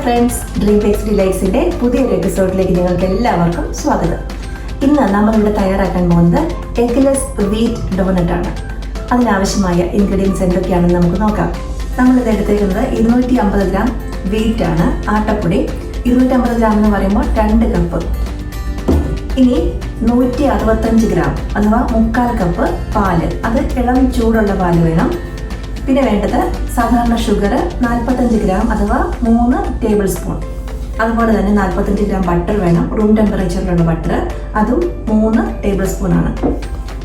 Friends, DreamBakes Delightsന്റെ പുതിയൊരു എപ്പിസോഡിലേക്ക് നിങ്ങൾക്ക് എല്ലാവർക്കും സ്വാഗതം. ഇന്ന് നമ്മളിവിടെ തയ്യാറാക്കാൻ പോകുന്നത് എഗ്ലെസ് വീറ്റ് ഡോണറ്റ് ആണ്. അതിനാവശ്യമായ ഇൻഗ്രീഡിയൻസ് എന്തൊക്കെയാണെന്ന് നമുക്ക് നോക്കാം. നമ്മളിത് എടുത്തേക്കുന്നത് 250 ഗ്രാം വീറ്റ് ആണ്, ആട്ടപ്പൊടി. 250 ഗ്രാം എന്ന് പറയുമ്പോൾ 2 കപ്പ്. ഇനി 165 ഗ്രാം അഥവാ 3/4 കപ്പ് പാല്. അത് ഇളം ചൂടുള്ള പാല് വേണം. പിന്നെ വേണ്ടത് സാധാരണ ഷുഗർ 45 ഗ്രാം അഥവാ 3 ടേബിൾ സ്പൂൺ. അതുപോലെ തന്നെ 45 ഗ്രാം ബട്ടർ വേണം, റൂം ടെമ്പറേച്ചറിലുള്ള ബട്ടർ, അതും 3 ടേബിൾ സ്പൂൺ ആണ്.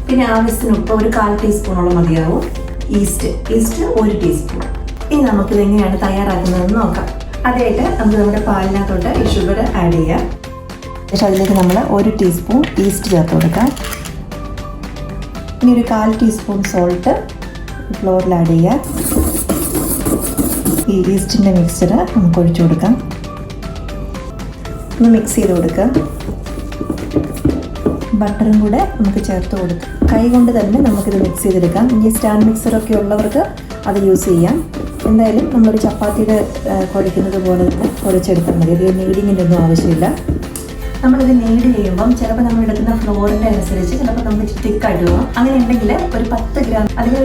പിന്നെ ആവശ്യത്തിന് ഉപ്പ് ഒരു 1/4 ടീസ്പൂണോളം മതിയാവും. East 1 teaspoon. ഇനി നമുക്കിത് എങ്ങനെയാണ് തയ്യാറാക്കുന്നതെന്ന് നോക്കാം. അതായിട്ട് നമുക്ക് നമ്മുടെ പാലിനകത്തോട്ട് ഈ ഷുഗർ ആഡ് ചെയ്യാം. പക്ഷേ അതിലേക്ക് നമ്മൾ 1 ടീസ്പൂൺ ഈസ്റ്റ് ചേർത്ത് കൊടുക്കാം. ഇനി ഒരു 1/4 ടീസ്പൂൺ സോൾട്ട് ഫ്ലോറിൽ ആഡ് ചെയ്യാം. ഈ ഈസ്റ്റിൻ്റെ മിക്സ്ചർ നമുക്ക് ഒഴിച്ചു കൊടുക്കാം. ഒന്ന് മിക്സ് ചെയ്ത് കൊടുക്കുക. ബട്ടറും കൂടെ നമുക്ക് ചേർത്ത് കൊടുക്കാം. കൈ കൊണ്ട് തന്നെ നമുക്കിത് മിക്സ് ചെയ്തെടുക്കാം. ഇനി സ്റ്റാൻഡ് മിക്സറൊക്കെ ഉള്ളവർക്ക് അത് യൂസ് ചെയ്യാം. എന്തായാലും നമ്മളൊരു ചപ്പാത്തിയുടെ കുഴയ്ക്കുന്നത് പോലെ തന്നെ കുഴച്ചെടുത്താൽ മതി. ഇത് നീഡിങ്ങിൻ്റെ ഒന്നും ആവശ്യമില്ല. നമ്മളിത് നീഡ് ചെയ്യുമ്പം ചിലപ്പോൾ നമ്മൾ എടുക്കുന്ന ഫ്ലോറിൻ്റെ അനുസരിച്ച് ചിലപ്പോൾ നമുക്ക് തിക്കായിട്ട് പോകാം. അങ്ങനെ ഉണ്ടെങ്കിൽ ഒരു 10 ഗ്രാം അല്ലെങ്കിൽ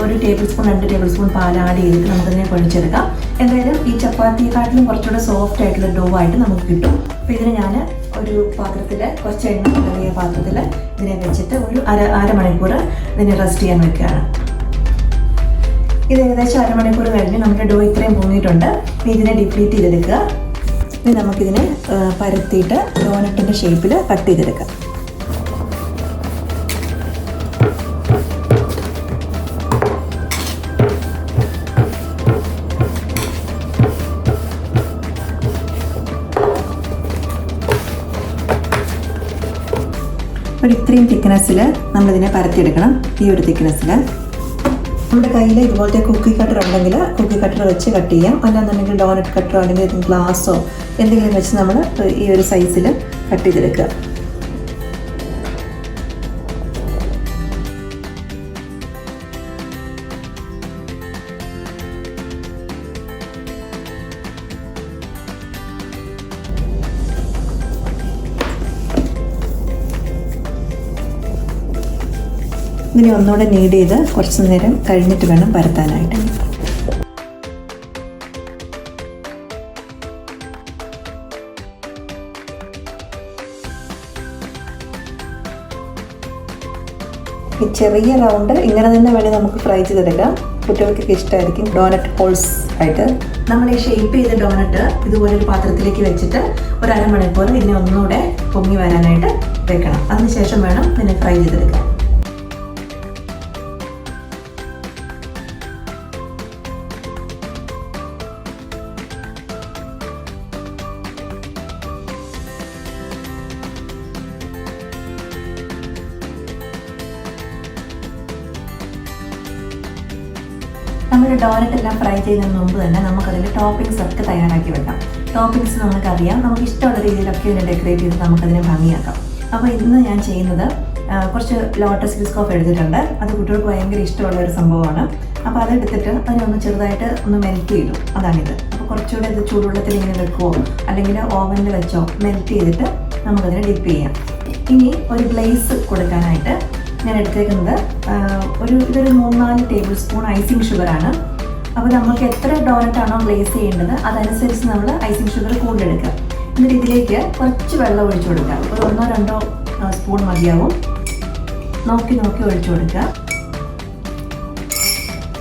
ഒരു ടേബിൾ സ്പൂൺ 2 ടേബിൾ സ്പൂൺ പാൽ ആഡ് ചെയ്തിട്ട് നമുക്കതിനെ കുഴച്ചെടുക്കാം. എന്തായാലും ഈ ചപ്പാത്തിയെക്കാട്ടിലും കുറച്ചുകൂടെ സോഫ്റ്റ് ആയിട്ടുള്ള ഡോ ആയിട്ട് നമുക്ക് കിട്ടും. അപ്പോൾ ഇതിന് ഞാൻ ഒരു പാത്രത്തിൽ കുറച്ച് എണ്ണ കലങ്ങിയ പാത്രത്തിൽ ഇതിനെ വെച്ചിട്ട് ഒരു അരമണിക്കൂർ ഇതിനെ റെസ്റ്റ് ചെയ്യാൻ വെക്കുകയാണ്. ഇത് ഏകദേശം അരമണിക്കൂർ കഴിഞ്ഞ് നമ്മുടെ ഡോ ഇത്രയും പൊങ്ങിയിട്ടുണ്ട്. ഇതിനെ ഡിപ്ലീറ്റ് ചെയ്തെടുക്കുക. ഇനി നമുക്കിതിനെ പരത്തിയിട്ട് ഡോണറ്റിൻ്റെ ഷേപ്പിൽ കട്ട് ചെയ്തെടുക്കാം. ഇത്രയും തിക്നെസ്സിൽ നമ്മളിതിനെ പരത്തിയെടുക്കണം. ഈ ഒരു തിക്നെസ്സിൽ നമ്മുടെ കയ്യിൽ ഇതുപോലത്തെ കുക്കി കട്ടർ ഉണ്ടെങ്കിൽ കുക്കി കട്ടർ വെച്ച് കട്ട് ചെയ്യാം. അല്ലാന്നുണ്ടെങ്കിൽ ഡോണറ്റ് കട്ടറോ അല്ലെങ്കിൽ ഗ്ലാസ്സോ എന്തെങ്കിലും വെച്ച് നമ്മൾ ഈ ഒരു സൈസിൽ കട്ട് ചെയ്തെടുക്കുക. ഇതിനെ ഒന്നുകൂടെ നീഡ് ചെയ്ത് കുറച്ച് നേരം കഴിഞ്ഞിട്ട് വേണം പരത്താനായിട്ട്. ഈ ചെറിയ റൗണ്ട് ഇങ്ങനെ തന്നെ വേണേൽ നമുക്ക് ഫ്രൈ ചെയ്തെടുക്കാം. കുട്ടികൾക്കൊക്കെ ഇഷ്ടമായിരിക്കും ഡോണറ്റ് ഹോൾസ് ആയിട്ട്. നമ്മൾ ഈ ഷേപ്പ് ചെയ്ത ഡോണറ്റ് ഇതുപോലെ ഒരു പാത്രത്തിലേക്ക് വെച്ചിട്ട് ഒരു അരമണിക്കൂർ ഇതിനെ ഒന്നുകൂടെ പൊങ്ങി വരാനായിട്ട് വെക്കണം. അതിനുശേഷം വേണം ഇതിനെ ഫ്രൈ ചെയ്തെടുക്കാൻ. നമ്മൾ ഡോണറ്റ് എല്ലാം ഫ്രൈ ചെയ്യുന്നതിന് മുമ്പ് തന്നെ നമുക്കതിൻ്റെ ടോപ്പിംഗ്സ് ഒക്കെ തയ്യാറാക്കി വെക്കാം. ടോപ്പിംഗ്സ് നമുക്കറിയാം, നമുക്ക് ഇഷ്ടമുള്ള രീതിയിലൊക്കെ ഇതിനെ ഡെക്കറേറ്റ് ചെയ്ത് നമുക്കതിനെ ഭംഗിയാക്കാം. അപ്പോൾ ഇന്ന് ഞാൻ ചെയ്യുന്നത് കുറച്ച് ലോട്ടസ് ബിസ്കോഫ് എടുത്തിട്ടുണ്ട്. അത് കുട്ടികൾക്ക് ഭയങ്കര ഇഷ്ടമുള്ള ഒരു സംഭവമാണ്. അപ്പോൾ അതെടുത്തിട്ട് അതിനൊന്ന് ചെറുതായിട്ട് ഒന്ന് മെൽറ്റ് ചെയ്തു. അതാണിത്. അപ്പോൾ കുറച്ചുകൂടെ ഇത് ചൂടുവെള്ളത്തിൽ ഇങ്ങനെ വെക്കുമോ അല്ലെങ്കിൽ ഓവനിൽ വെച്ചോ മെൽറ്റ് ചെയ്തിട്ട് നമുക്കതിനെ ഡിപ്പ് ചെയ്യാം. ഇനി ഒരു ഗ്ലേസ് കൊടുക്കാനായിട്ട് ഞാൻ എടുത്തേക്കുന്നത് ഇതൊരു 3-4 ടേബിൾ സ്പൂൺ ഐസിങ് ഷുഗറാണ്. അപ്പോൾ നമുക്ക് എത്ര ഡോണറ്റാണോ ഗ്ലേസ് ചെയ്യേണ്ടത് അതനുസരിച്ച് നമ്മൾ ഐസിങ് ഷുഗർ കൂടുതലെടുക്കുക. എന്നിട്ട് ഇതിലേക്ക് കുറച്ച് വെള്ളം ഒഴിച്ചു കൊടുക്കുക. ഒരു 1-2 സ്പൂൺ മതിയാവും. നോക്കി ഒഴിച്ചു കൊടുക്കുക.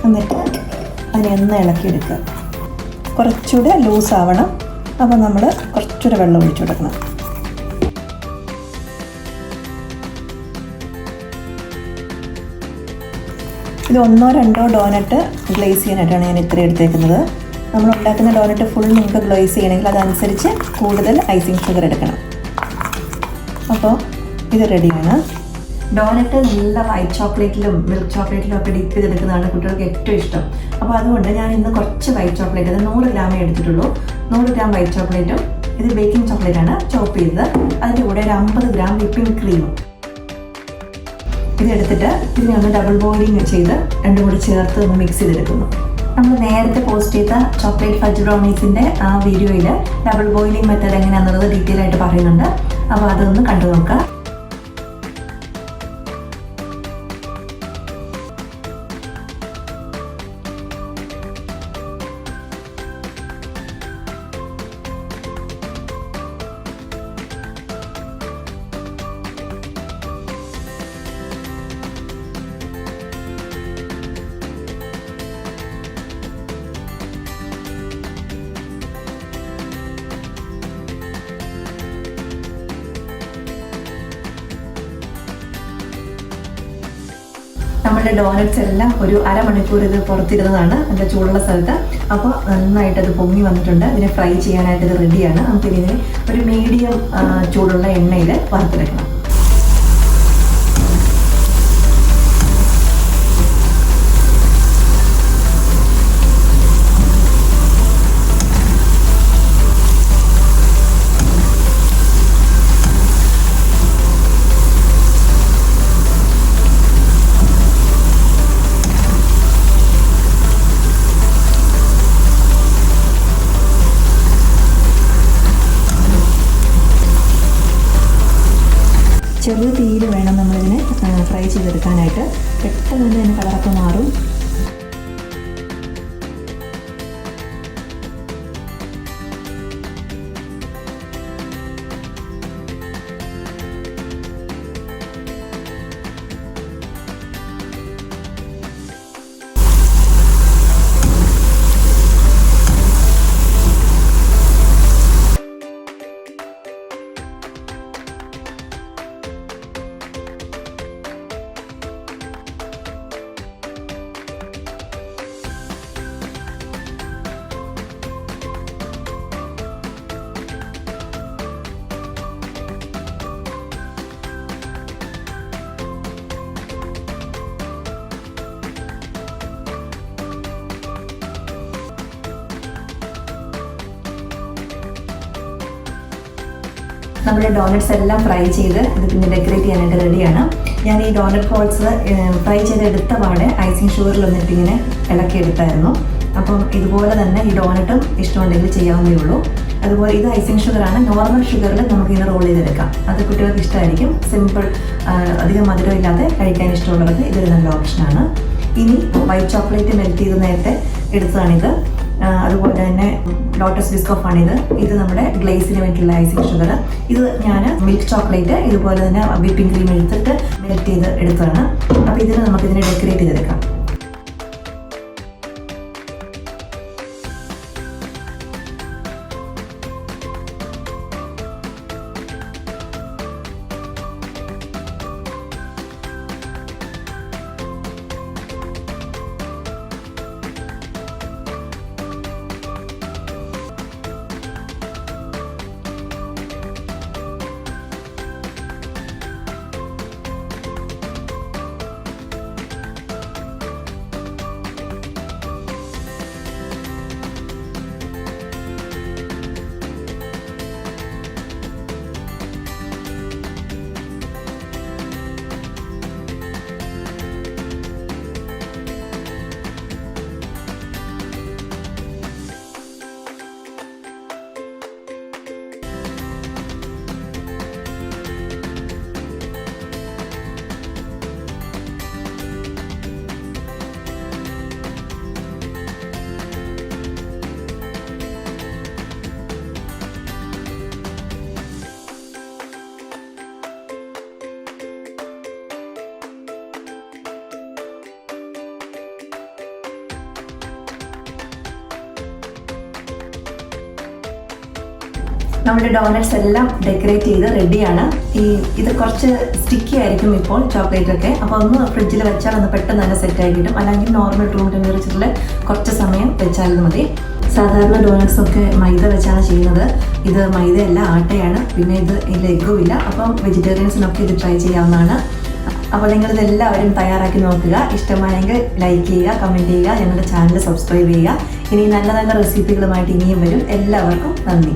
എന്നിട്ട് അതിനെ ഇളക്കിയെടുക്കുക. കുറച്ചുകൂടെ ലൂസ് ആവണം. അപ്പോൾ നമ്മൾ കുറച്ചുകൂടെ വെള്ളം ഒഴിച്ചു കൊടുക്കണം. ഇത് 1-2 ഡോണറ്റ് ഗ്ലേസ് ചെയ്യാനായിട്ടാണ് ഞാൻ ഇത്ര എടുത്തേക്കുന്നത്. നമ്മൾ ഉണ്ടാക്കുന്ന ഡോണറ്റ് ഫുൾ നിങ്ങൾക്ക് ഗ്ലേസ് ചെയ്യണമെങ്കിൽ അതനുസരിച്ച് കൂടുതൽ ഐസിങ് ഷുഗർ എടുക്കണം. അപ്പോൾ ഇത് റെഡിയാണ്. ഡോണറ്റ് നല്ല വൈറ്റ് ചോക്ലേറ്റിലും മിൽക്ക് ചോക്ലേറ്റിലും ഒക്കെ ഡിപ്പ് ചെയ്തെടുക്കുന്നതാണ് കുട്ടികൾക്ക് ഏറ്റവും ഇഷ്ടം. അപ്പോൾ അതുകൊണ്ട് ഞാൻ ഇന്ന് കുറച്ച് വൈറ്റ് ചോക്ലേറ്റ്, അത് 100 ഗ്രാമേ എടുത്തിട്ടുള്ളൂ. 100 ഗ്രാം വൈറ്റ് ചോക്ലേറ്റും ഇത് ബേക്കിംഗ് ചോക്ലേറ്റാണ് ചോപ്പ് ചെയ്തത്. അതിൻ്റെ കൂടെ ഒരു 50 ഗ്രാം വിപ്പിംഗ് ക്രീമും ഇതെടുത്തിട്ട് ഇതിനെ ഒന്ന് ഡബിൾ ബോയിലിംഗ് ചെയ്ത് രണ്ടും കൂടി ചേർത്ത് ഒന്ന് മിക്സ് ചെയ്തെടുക്കുന്നു. നമ്മൾ നേരത്തെ പോസ്റ്റ് ചെയ്ത ചോക്ലേറ്റ് ഫഡ്ജ് ബ്രൗണീസിൻ്റെ ആ വീഡിയോയിൽ ഡബിൾ ബോയിലിംഗ് മെത്തേഡ് എങ്ങനെയാണെന്നുള്ളത് ഡീറ്റെയിൽ ആയിട്ട് പറയുന്നുണ്ട്. അപ്പോൾ അതൊന്ന് കണ്ടു നോക്കുക. നമ്മുടെ ഡോനറ്റ്സ് എല്ലാം ഒരു അരമണിക്കൂർ ഇത് പുറത്തിരുന്നതാണ് നല്ല ചൂടുള്ള സ്ഥലത്ത്. അപ്പോൾ നന്നായിട്ട് അത് പൊങ്ങി വന്നിട്ടുണ്ട്. ഇതിനെ ഫ്രൈ ചെയ്യാനായിട്ട് ഇത് റെഡിയാണ്. നമുക്ക് ഇതിനെ ഒരു മീഡിയം ചൂടുള്ള എണ്ണയിൽ വറുത്തെടുക്കണം. ചെറിയ തീയിൽ വേണം നമ്മളിതിനെ ഫ്രൈ ചെയ്തെടുക്കാനായിട്ട്. പെട്ടെന്ന് തന്നെ അതിന് കളറൊക്കെ മാറും. നമ്മുടെ ഡോനറ്റ്സ് എല്ലാം ഫ്രൈ ചെയ്ത് ഇത് പിന്നെ ഡെക്കറേറ്റ് ചെയ്യാനായിട്ട് റെഡിയാണ്. ഞാൻ ഈ ഡോനറ്റ് ബോൾസ് ഫ്രൈ ചെയ്തെടുത്ത പാടെ ഐസിങ് ഷുഗറിൽ വന്നിട്ട് ഇങ്ങനെ ഇളക്കിയെടുത്തായിരുന്നു. അപ്പം ഇതുപോലെ തന്നെ ഈ ഡോനറ്റും ഇഷ്ടമുണ്ടെങ്കിൽ ചെയ്യാവുന്നേ ഉള്ളൂ. അതുപോലെ ഇത് ഐസിങ് ഷുഗറാണ്. നോർമൽ ഷുഗറിൽ നമുക്കിങ്ങനെ റോൾ ചെയ്തെടുക്കാം. അത് കുട്ടികൾക്ക് ഇഷ്ടമായിരിക്കും. സിമ്പിൾ, അധികം മധുരം ഇല്ലാതെ കഴിക്കാൻ ഇഷ്ടമുള്ളവർക്ക് ഇതൊരു നല്ല ഓപ്ഷനാണ്. ഇനി വൈറ്റ് ചോക്ലേറ്റ് മെൽറ്റ് ചെയ്ത് നേരത്തെ എടുത്തതാണിത്. അതുപോലെ തന്നെ ലോട്ടസ് ബിസ്കോഫ് ആണിത്. ഇത് നമ്മുടെ ഗ്ലേസിന് വേണ്ടിയിട്ടുള്ള ഐസിങ് ഷുഗർ. ഇത് ഞാൻ മിൽക്ക് ചോക്ലേറ്റ് ഇതുപോലെ തന്നെ വിപ്പിംഗ് ക്രീം എടുത്തിട്ട് മെൽറ്റ് ചെയ്ത് എടുത്തതാണ്. അപ്പോൾ ഇതിന് നമുക്കിതിനെ ഡെക്കറേറ്റ് ചെയ്തെടുക്കാം. നമ്മുടെ ഡോനറ്റ്സ് എല്ലാം ഡെക്കറേറ്റ് ചെയ്ത് റെഡിയാണ്. ഇത് കുറച്ച് സ്റ്റിക്കി ആയിരിക്കും ഇപ്പോൾ ചോക്ലേറ്റ് ഒക്കെ. അപ്പോൾ ഒന്ന് ഫ്രിഡ്ജിൽ വെച്ചാൽ ഒന്ന് പെട്ടെന്ന് തന്നെ സെറ്റ് ആയി കിട്ടും. അല്ലെങ്കിൽ നോർമൽ റൂം ടെമ്പറേച്ചറിൽ കുറച്ച് സമയം വെച്ചാലും മതി. സാധാരണ ഡോനറ്റ്സ് ഒക്കെ മൈദ വെച്ചാണ് ചെയ്യുന്നത്. ഇത് മൈദയല്ല, ആട്ടയാണ്. പിന്നെ ഇതിൽ എഗ്ഗും ഇല്ല. അപ്പം വെജിറ്റേറിയൻസിനൊക്കെ ഇത് ട്രൈ ചെയ്യാവുന്നതാണ്. അപ്പോൾ നിങ്ങളിതെല്ലാവരും തയ്യാറാക്കി നോക്കുക. ഇഷ്ടമായെങ്കിൽ ലൈക്ക് ചെയ്യുക, കമൻറ്റ് ചെയ്യുക, ഞങ്ങളുടെ ചാനൽ സബ്സ്ക്രൈബ് ചെയ്യുക. ഇനി നല്ല നല്ല റെസിപ്പികളുമായിട്ട് ഇനിയും വരും. എല്ലാവർക്കും നന്ദി.